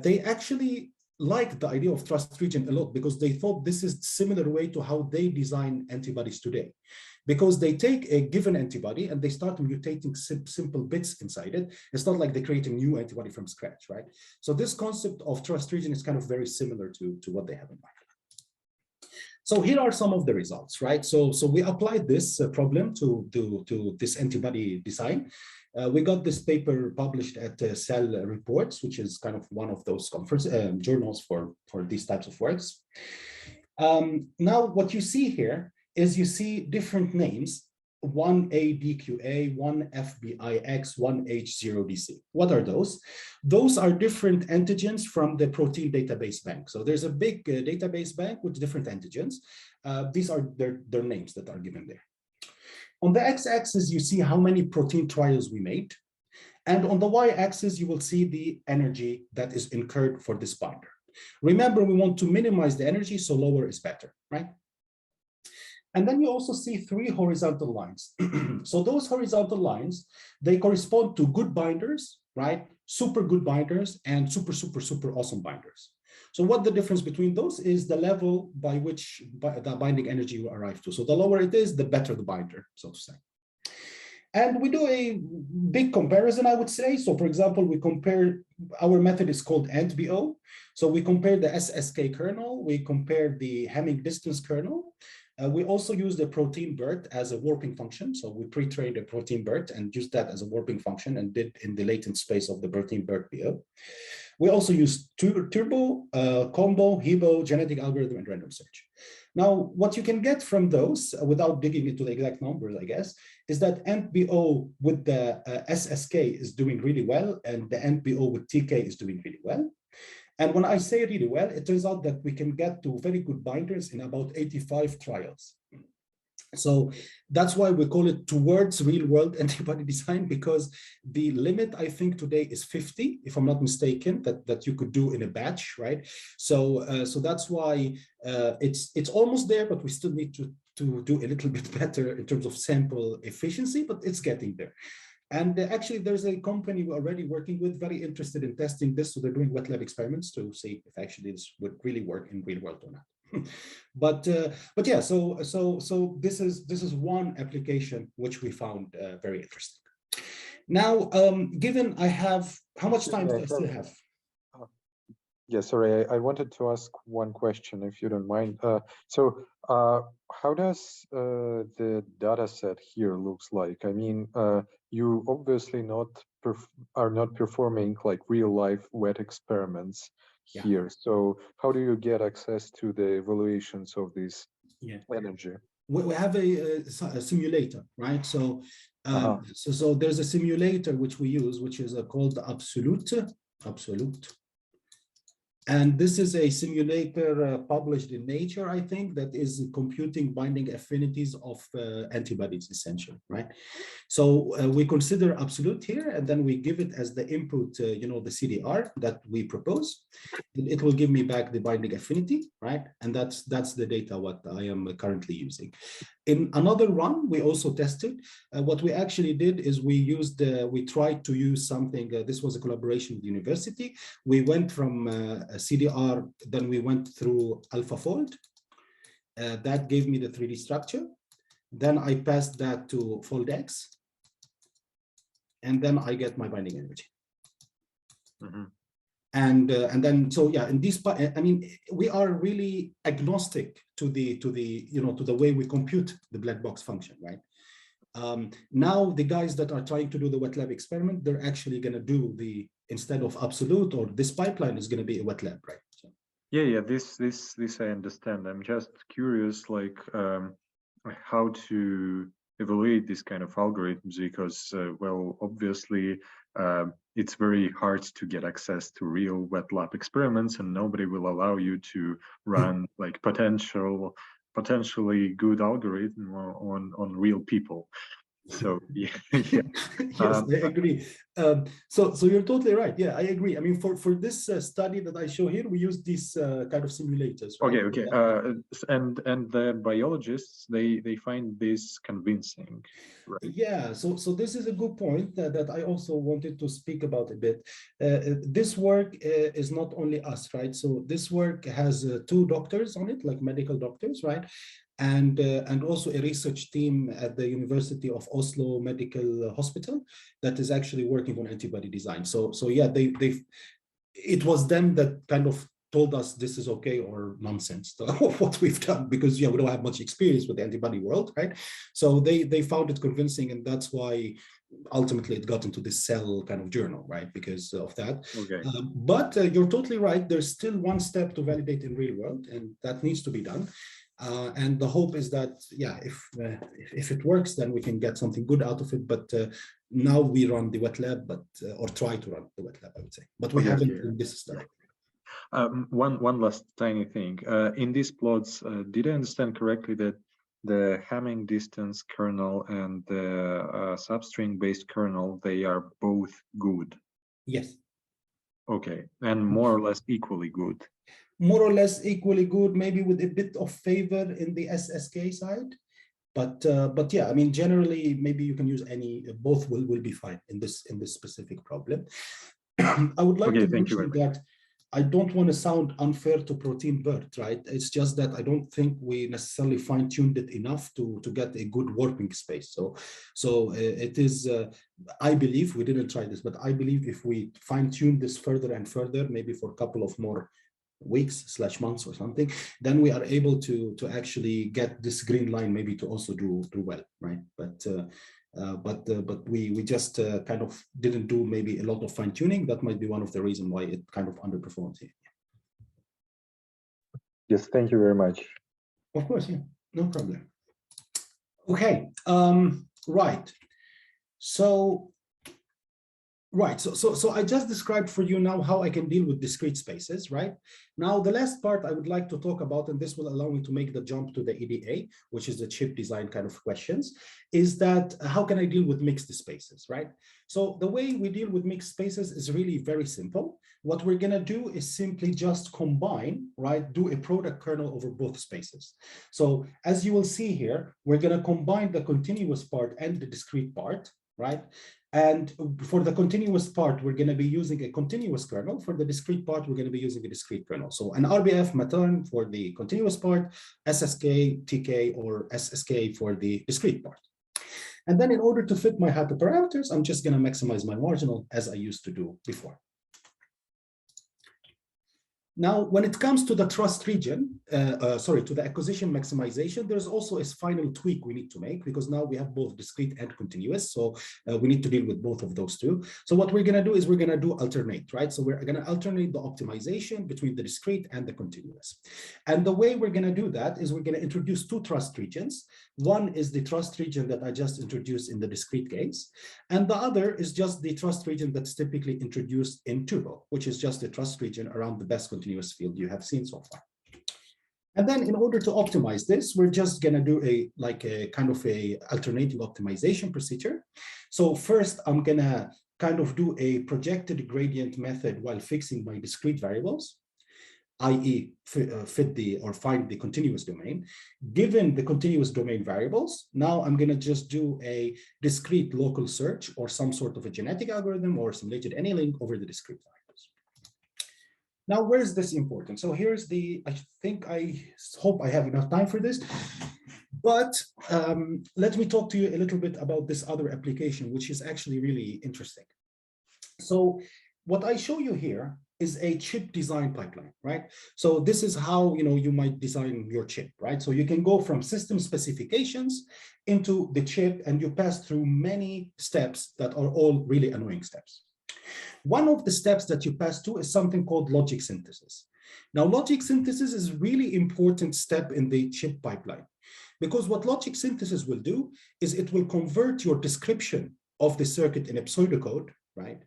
they actually like the idea of trust region a lot because they thought this is similar way to how they design antibodies today. Because they take a given antibody and they start mutating simple bits inside it. It's not like they create a new antibody from scratch, right? So this concept of trust region is kind of very similar to what they have in mind. So here are some of the results, right? So we applied this problem to this antibody design. We got this paper published at Cell Reports, which is kind of one of those conference journals for these types of works. Now, what you see here is you see different names, one ADQA, one FBIX, one H0DC. What are those? Those are different antigens from the protein database bank. So there's a big database bank with different antigens. These are their names that are given there. On the x-axis, you see how many protein trials we made. And on the y-axis, you will see the energy that is incurred for this binder. Remember, we want to minimize the energy, so lower is better, right? And then you also see 3 horizontal lines. So those horizontal lines, they correspond to good binders, right? Super good binders and super awesome binders. So what the difference between those is the level by which the binding energy you arrive to. So the lower it is, the better the binder, so to say. And we do a big comparison, I would say. So for example, we compare, our method is called AntBO. So we compare the SSK kernel, we compare the Hamming distance kernel. We also use the protein BERT as a warping function. So we pre-trained a protein BERT and used that as a warping function and did in the latent space of the protein BERT BO. We also use turbo, combo, HEBO, genetic algorithm, and random search. Now, what you can get from those, without digging into the exact numbers, I guess, is that AntBO with the SSK is doing really well, and the AntBO with TK is doing really well. And when I say really well, it turns out that we can get to very good binders in about 85 trials. So that's why we call it towards real world antibody design, because the limit, I think, today is 50, if I'm not mistaken, that you could do in a batch, right? So so that's why it's almost there, but we still need to do a little bit better in terms of sample efficiency, but it's getting there. And actually, there's a company we're already working with, very interested in testing this. So they're doing wet lab experiments to see if actually this would really work in real world or not. but yeah, so this is one application which we found very interesting. Now, given I have, how much time do I still have? Yeah, sorry, I wanted to ask one question, if you don't mind. How does the data set here looks like? I mean, you obviously are not performing like real life wet experiments here. Yeah. So how do you get access to the evaluations of this energy? We have a simulator, right? So, so there's a simulator which we use, which is called Absolute. And this is a simulator published in Nature, I think, that is computing binding affinities of antibodies, essentially, right? So we consider absolute here, and then we give it as the input, the CDR that we propose. It will give me back the binding affinity, right? And that's the data what I am currently using. In another run, we also tested. What we actually did is we tried to use something. This was a collaboration with the university. We went from CDR, then we went through AlphaFold. That gave me the 3D structure. Then I passed that to FoldX. And then I get my binding energy. Mm-hmm. And then, so yeah, in this part, I mean, we are really agnostic to the way we compute the black box function, right? Now the guys that are trying to do the wet lab experiment, they're actually going to do instead of absolute, or this pipeline is going to be a wet lab, right? So. Yeah, this I understand. I'm just curious, like how to evaluate this kind of algorithms, because well, obviously it's very hard to get access to real wet lab experiments, and nobody will allow you to run like potentially good algorithm on real people. So yeah, yeah. Yes, I agree. So you're totally right. Yeah, I agree. I mean, for this study that I show here, we use these kind of simulators. Right? Okay. And the biologists they find this convincing, right? Yeah. So this is a good point that I also wanted to speak about a bit. This work is not only us, right? So this work has two doctors on it, like medical doctors, right? And also a research team at the University of Oslo Medical Hospital that is actually working on antibody design. So yeah, it was them that kind of told us this is okay or nonsense of what we've done, because yeah, we don't have much experience with the antibody world, right? So they found it convincing, and that's why ultimately it got into this Cell kind of journal, right? Because of that. Okay. But you're totally right. There's still one step to validate in real world, and that needs to be done. And the hope is that, yeah, if it works, then we can get something good out of it. But now we run the wet lab, but or try to run the wet lab, I would say. But we haven't in this study. One last tiny thing. In these plots, did I understand correctly that the Hamming distance kernel and the substring-based kernel, they are both good? Yes. Okay, and more or less equally good. More or less equally good, maybe with a bit of favor in the SSK side. But yeah, I mean, generally, maybe you can use any, both will be fine in this specific problem. I would like to mention that I don't want to sound unfair to Protein BERT, right? It's just that I don't think we necessarily fine-tuned it enough to get a good warping space. So it is, I believe, we didn't try this, but I believe if we fine-tune this further and further, maybe for a couple of more weeks/months or something, then we are able to actually get this green line maybe to also do well, right? But we just kind of didn't do maybe a lot of fine tuning. That might be one of the reasons why it kind of underperformed here. Yes, thank you very much. Of course, yeah, no problem. Okay, right. So I just described for you now how I can deal with discrete spaces, right? Now, the last part I would like to talk about, and this will allow me to make the jump to the EDA, which is the chip design kind of questions, is that how can I deal with mixed spaces, right? So the way we deal with mixed spaces is really very simple. What we're gonna do is simply just combine, right? Do a product kernel over both spaces. So as you will see here, we're gonna combine the continuous part and the discrete part, right? And for the continuous part, we're going to be using a continuous kernel. For the discrete part, we're going to be using a discrete kernel. So an RBF matern for the continuous part, SSK, TK, or SSK for the discrete part. And then in order to fit my hyperparameters, I'm just going to maximize my marginal as I used to do before. Now, when it comes to the trust region, to the acquisition maximization, there's also a final tweak we need to make, because now we have both discrete and continuous. So we need to deal with both of those two. So what we're going to do is we're going to do alternate, right? So we're going to alternate the optimization between the discrete and the continuous. And the way we're going to do that is we're going to introduce two trust regions. One is the trust region that I just introduced in the discrete case. And the other is just the trust region that's typically introduced in Turbo, which is just the trust region around the best continuous field you have seen so far. And then in order to optimize this, we're just going to do a kind of a alternating optimization procedure. So first, I'm going to kind of do a projected gradient method while fixing my discrete variables, i.e. find the continuous domain. Given the continuous domain variables, now I'm going to just do a discrete local search or some sort of a genetic algorithm or simulated annealing over the discrete variables. Now, where is this important? So here's the, I hope I have enough time for this, but let me talk to you a little bit about this other application, which is actually really interesting. So what I show you here is a chip design pipeline, right? So this is how you might design your chip, right? So you can go from system specifications into the chip, and you pass through many steps that are all really annoying steps. One of the steps that you pass to is something called logic synthesis. Now, logic synthesis is a really important step in the chip pipeline, because what logic synthesis will do is it will convert your description of the circuit in a pseudocode, right,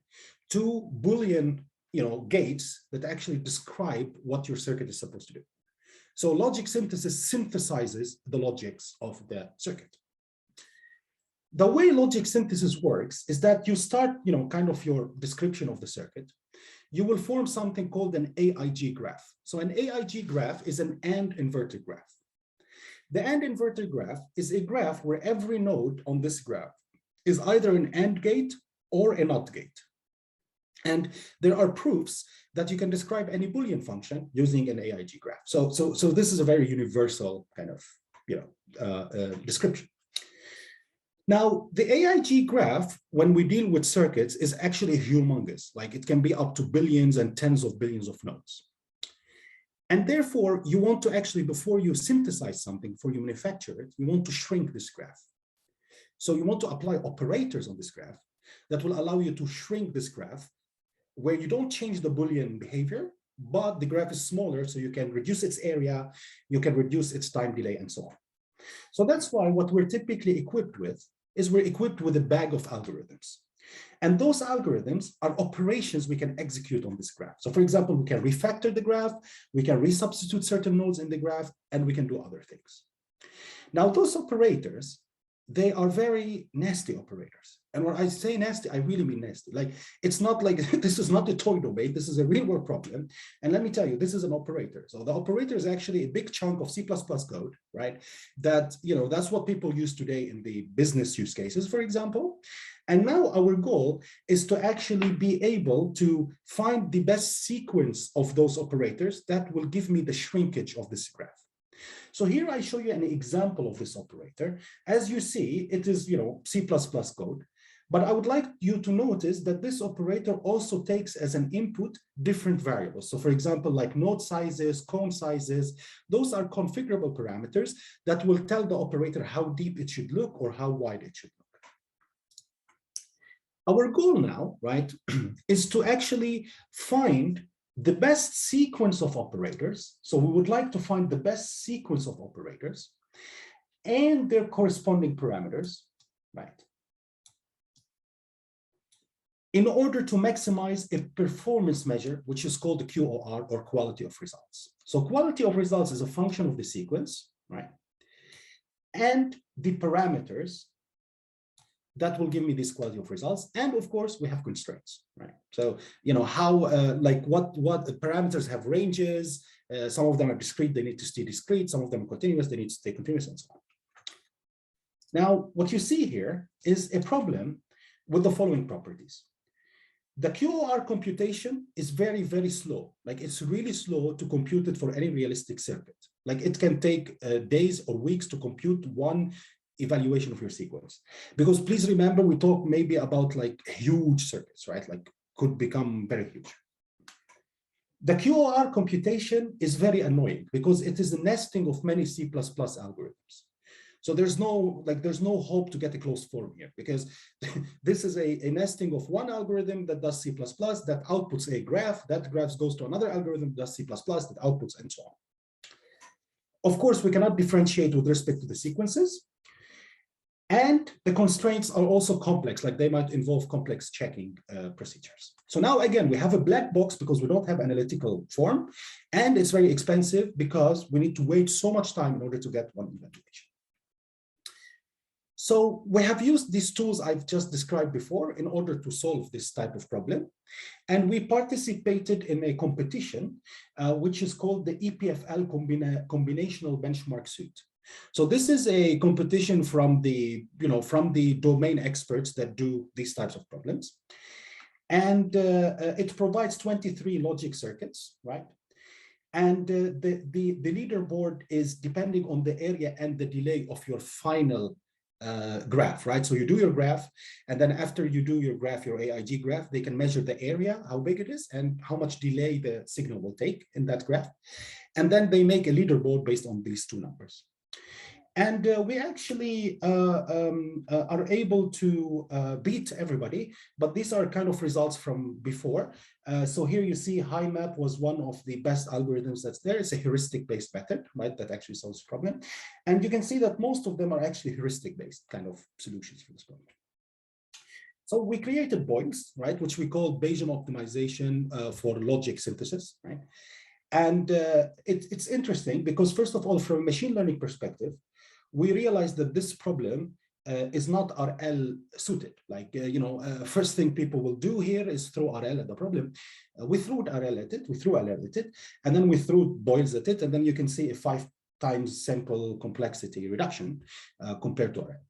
to Boolean gates that actually describe what your circuit is supposed to do. So logic synthesis synthesizes the logics of the circuit. The way logic synthesis works is that you start, kind of your description of the circuit. You will form something called an AIG graph. So an AIG graph is an AND inverted graph. The AND inverted graph is a graph where every node on this graph is either an AND gate or a NOT gate. And there are proofs that you can describe any Boolean function using an AIG graph. So this is a very universal kind of description. Now, the AIG graph, when we deal with circuits, is actually humongous. Like, it can be up to billions and tens of billions of nodes. And therefore, you want to actually, before you synthesize something, before you manufacture it, you want to shrink this graph. So you want to apply operators on this graph that will allow you to shrink this graph, where you don't change the Boolean behavior, but the graph is smaller, so you can reduce its area, you can reduce its time delay, and so on. So that's why what we're typically equipped with is we're equipped with a bag of algorithms. And those algorithms are operations we can execute on this graph. So for example, we can refactor the graph, we can resubstitute certain nodes in the graph, and we can do other things. Now, those operators, they are very nasty operators. And when I say nasty, I really mean nasty. Like, it's not like, this is not a toy debate, this is a real world problem. And let me tell you, this is an operator. So the operator is actually a big chunk of C++ code, right? That, that's what people use today in the business use cases, for example. And now our goal is to actually be able to find the best sequence of those operators that will give me the shrinkage of this graph. So here I show you an example of this operator. As you see, it is, C++ code. But I would like you to notice that this operator also takes as an input different variables. So for example, like node sizes, cone sizes, those are configurable parameters that will tell the operator how deep it should look or how wide it should look. Our goal now, right, is to actually find the best sequence of operators. So we would like to find the best sequence of operators and their corresponding parameters, right, in order to maximize a performance measure, which is called the QOR, or quality of results. So quality of results is a function of the sequence, right? And the parameters that will give me this quality of results. And of course, we have constraints, right? So, how, what the parameters have ranges. Some of them are discrete, they need to stay discrete. Some of them are continuous, they need to stay continuous, and so on. Now, what you see here is a problem with the following properties. The QOR computation is very, very slow. Like, it's really slow to compute it for any realistic circuit. Like, it can take days or weeks to compute one evaluation of your sequence. Because please remember, we talk maybe about like huge circuits, right? Like, could become very huge. The QOR computation is very annoying because it is a nesting of many C++ algorithms. So there's no hope to get a closed form here, because this is a nesting of one algorithm that does C++, that outputs a graph, that graph goes to another algorithm that does C++, that outputs, and so on. Of course, we cannot differentiate with respect to the sequences. And the constraints are also complex, like they might involve complex checking procedures. So now, again, we have a black box because we don't have analytical form, and it's very expensive because we need to wait so much time in order to get one evaluation. So we have used these tools I've just described before in order to solve this type of problem. And we participated in a competition, which is called the EPFL Combinational Benchmark Suite. So this is a competition from the domain experts that do these types of problems. And it provides 23 logic circuits, right? And the leaderboard is depending on the area and the delay of your final graph, right? So you do your graph, and then after you do your graph, your AIG graph, they can measure the area, how big it is, and how much delay the signal will take in that graph. And then they make a leaderboard based on these two numbers. And we actually are able to beat everybody, but these are kind of results from before. So here you see HiMap was one of the best algorithms that's there. It's a heuristic-based method, right, that actually solves the problem. And you can see that most of them are actually heuristic-based kind of solutions for this problem. So we created BOINS, right, which we call Bayesian Optimisation for Logic Synthesis, right? And it's interesting because, first of all, from a machine learning perspective, we realized that this problem is not RL suited. Like, first thing people will do here is throw RL at the problem. We threw RL at it, and then we threw Boyles at it, and then you can see a 5 times sample complexity reduction compared to RL.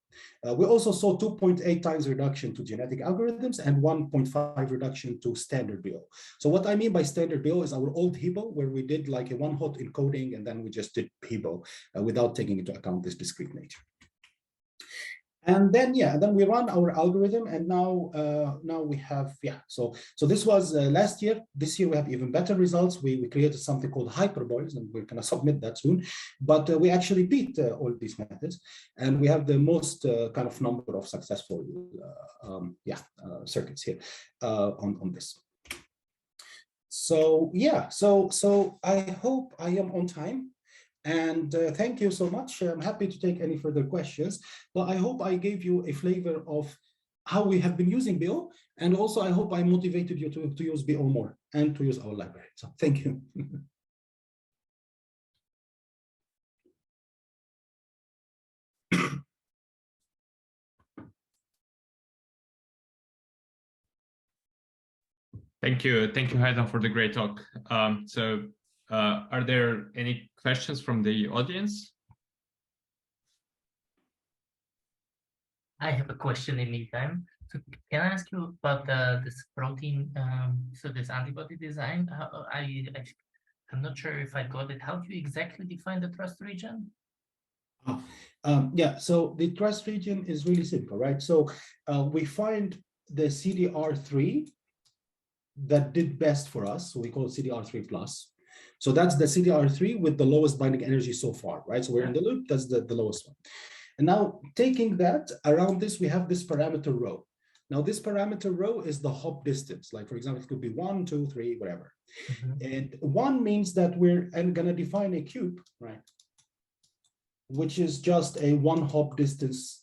We also saw 2.8 times reduction to genetic algorithms and 1.5 reduction to standard BO. So what I mean by standard BO is our old HIBO, where we did like a one-hot encoding, and then we just did HIBO without taking into account this discrete nature. And then, then we run our algorithm, and now we have, so this was last year. This year we have even better results. We created something called hyperboils, and we're going to submit that soon. But we actually beat all these methods, and we have the most kind of number of successful circuits here on this. So so I hope I am on time. And thank you so much. I'm happy to take any further questions, but I hope I gave you a flavor of how we have been using BO, and also I hope I motivated you to use BO more and to use our library. So thank you. Thank you, Haitham, for the great talk. Are there any questions from the audience? I have a question in the meantime. So can I ask you about this protein, so this antibody design? I'm not sure if I got it. How do you exactly define the trust region? So the trust region is really simple, right? So we find the CDR3 that did best for us. So we call it CDR3 plus. So that's the CDR3 with the lowest binding energy so far, right? So we're in the loop, that's the lowest one. And now taking that, around this, we have this parameter rho. Now this parameter rho is the hop distance. Like for example, it could be 1, 2, 3, whatever. And 1 means that we're gonna define a cube, right? Which is just a 1 hop distance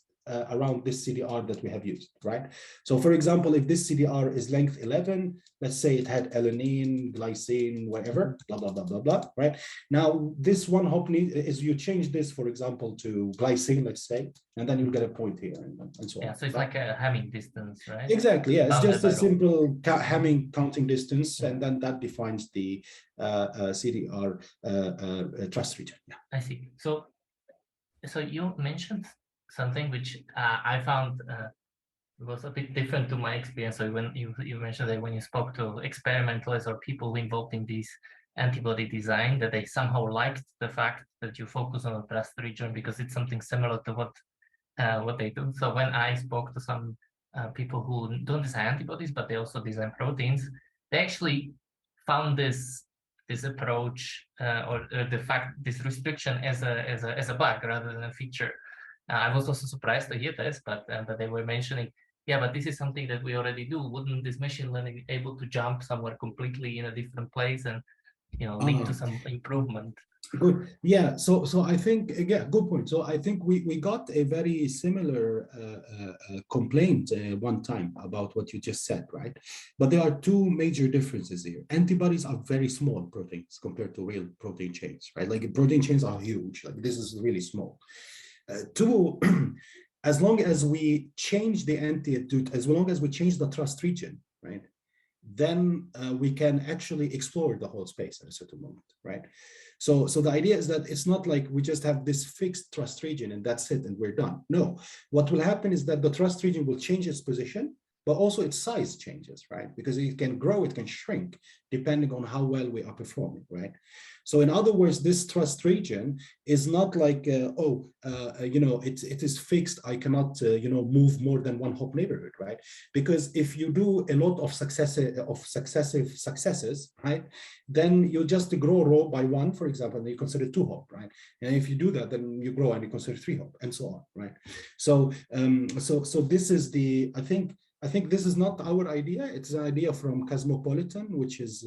around this CDR that we have used, right? So for example, if this CDR is length 11, let's say it had alanine, glycine, whatever, blah, blah, blah, blah, blah, right? Now this 1 hop is you change this, for example, to glycine, let's say, and then you'll get a point here and so on. Yeah, so it's like a Hamming distance, right? Exactly, yeah, it's just a simple Hamming counting distance, and then that defines the CDR trust region. Yeah. I see. So you mentioned something which I found was a bit different to my experience. So when you mentioned that when you spoke to experimentalists or people involved in this antibody design, that they somehow liked the fact that you focus on the trust region because it's something similar to what they do. So when I spoke to some people who don't design antibodies, but they also design proteins, they actually found this approach or this restriction as a bug rather than a feature. I was also surprised to hear this, but they were mentioning, yeah, but this is something that we already do. Wouldn't this machine learning be able to jump somewhere completely in a different place and lead to some improvement? Good. Yeah. So I think, again, good point. So I think we got a very similar complaint one time about what you just said, right? But there are 2 major differences here. Antibodies are very small proteins compared to real protein chains, right? Like protein chains are huge. Like this is really small. 2, as long as we change the as long as we change the trust region, right, then we can actually explore the whole space at a certain moment, right? So the idea is that it's not like we just have this fixed trust region and that's it and we're done. No, what will happen is that the trust region will change its position, but also its size changes, right? Because it can grow, it can shrink, depending on how well we are performing, right? So in other words, this trust region is not like, it is fixed. I cannot, move more than 1 hop neighborhood, right? Because if you do a lot of successive successes, right, then you just grow rho by 1, for example, and you consider 2 hop, right? And if you do that, then you grow and you consider 3 hop, and so on, right? So, so this is I think this is not our idea. It's an idea from Cosmopolitan, which is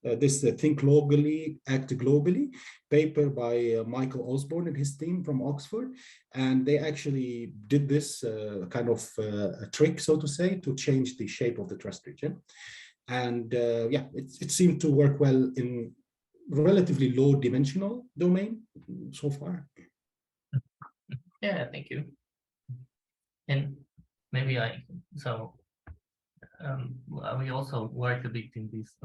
this Think Locally, Act Globally paper by Michael Osborne and his team from Oxford. And they actually did this kind of trick, so to say, to change the shape of the trust region. And it seemed to work well in relatively low dimensional domain so far. Yeah, thank you. And maybe we also work a bit in this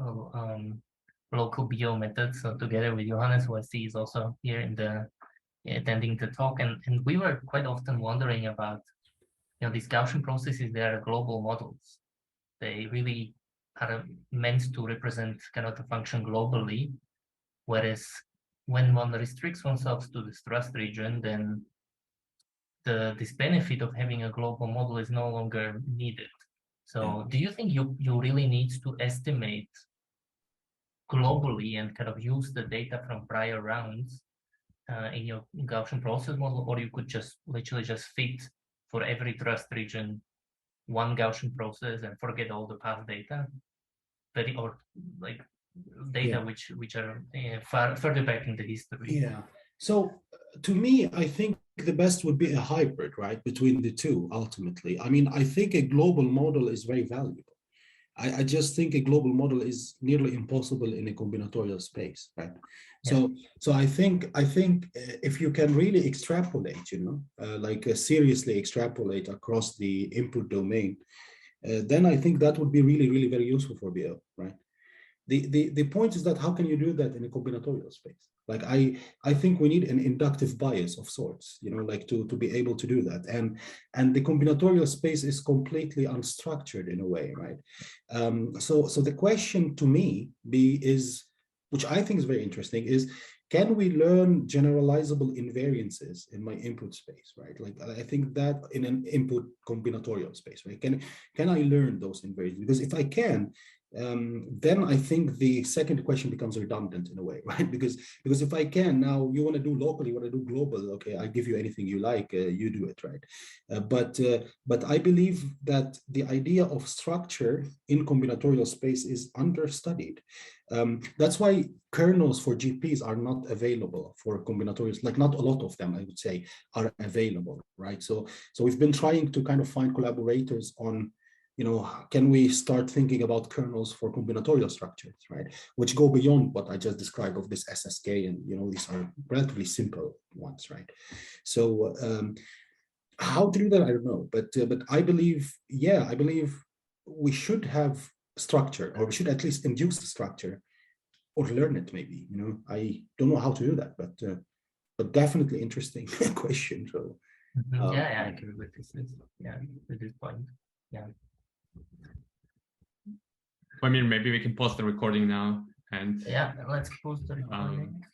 local bio method. So together with Johannes, who I see is also here in the attending the talk, and we were quite often wondering about, these Gaussian processes. They are global models. They really are meant to represent kind of the function globally, whereas when one restricts oneself to this trust region, then this benefit of having a global model is no longer needed. So do you think you really need to estimate globally and kind of use the data from prior rounds in your Gaussian process model, or you could just literally just fit for every trust region one Gaussian process and forget all the past data, or like data which are further back in the history? Yeah. So to me, I think the best would be a hybrid, right, between the two. Ultimately, I mean, I think a global model is very valuable. I just think a global model is nearly impossible in a combinatorial space, right? Yeah. So I think if you can really extrapolate, seriously extrapolate across the input domain, then I think that would be really, really very useful for BO, right? The point is that how can you do that in a combinatorial space? Like I think we need an inductive bias of sorts, to be able to do that. And the combinatorial space is completely unstructured in a way, right? So the question to me is, which I think is very interesting, is can we learn generalizable invariances in my input space, right? Like I think that in an input combinatorial space, right? Can I learn those invariances? Because if I can, then I think the second question becomes redundant in a way, right? Because if I can, now you want to do local, you want to do global, okay, I give you anything you like, you do it, right? But I believe that the idea of structure in combinatorial space is understudied. That's why kernels for GPs are not available for combinatorials, like not a lot of them, I would say, are available, right? So we've been trying to kind of find collaborators on, can we start thinking about kernels for combinatorial structures, right? Which go beyond what I just described of this SSK, and these are relatively simple ones, right? So how to do that, I don't know, but I believe we should have structure, or we should at least induce the structure, or learn it maybe. I don't know how to do that, but definitely interesting question. So I agree with this. With this point. Yeah. I mean, maybe we can pause the recording now and let's pause the recording.